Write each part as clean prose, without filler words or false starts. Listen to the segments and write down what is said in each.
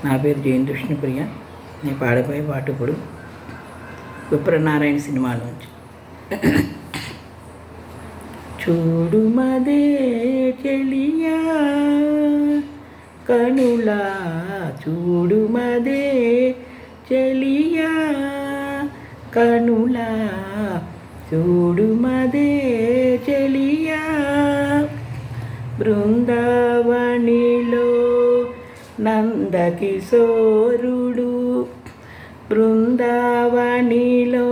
నా పేరు జైన్ కృష్ణప్రియ. నేను పాడబోయే పాట ఇప్పుడు విప్రనారాయణ సినిమాలోంచి. చూడుమదే చెలియా కనులా, చూడుమదే చెలియా కనులా, చూడుమదే చెలియా. బృందావనిలో నందకిశోరుడు, బృందావనిలో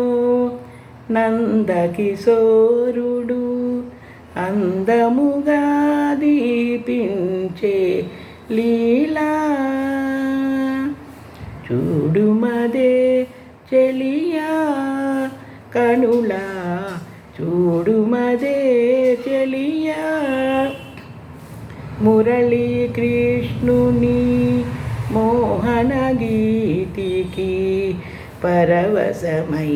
నందకిశోరుడు అందముగా దీపించే లీలా. చూడుమదే చెలియా కనులా, చూడుమదే చెలియా. మురళీ కృష్ణుని మోహన గీతికి పరవశమైనవి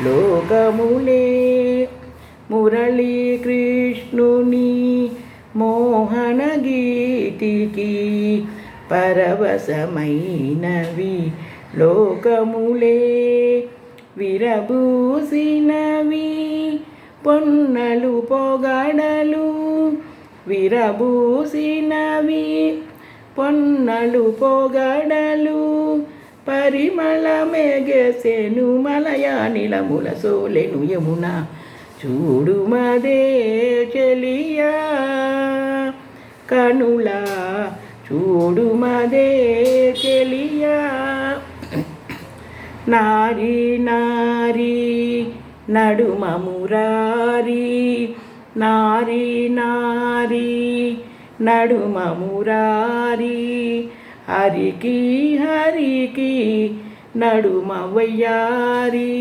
లోకములే. మురళీ కృష్ణుని మోహన గీతికి పరవశమైనవి లోకములే. విరబూసినవి పొన్నలు పొగడలు, విరబూసినవి పొన్నలు పొగడలు. పరిమళ మెగసెను మలయానిలముల సోలెను యమున. చూడుమదే చెలియా కనులా, చూడుమదే చెలియా. నారీ నారీ నడుమ మురారి, నారీ నారీ నడుమ మురారి. హరికి హరికి నడుమ వయ్యారి,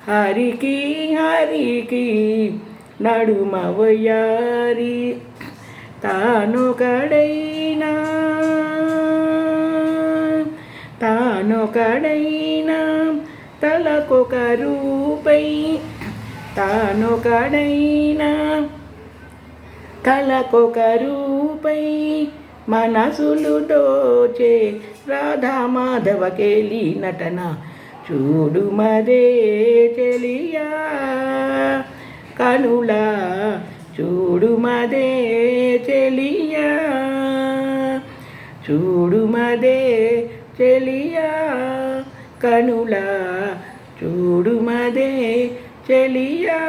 హరికి హరికి నడుమ వయ్యారి. తానొకడైనా తానొకడైనా తలకొక రూపై, తానొకడైనా తలకొక రూపై. మనసులు దోచే రాధా మాధవ కేలి నటన. చూడుమదే చెలియా కనులా, చూడుమదే చెలియా. చూడుమదే చెలియా కనులా, చూడుమదే చెలియా.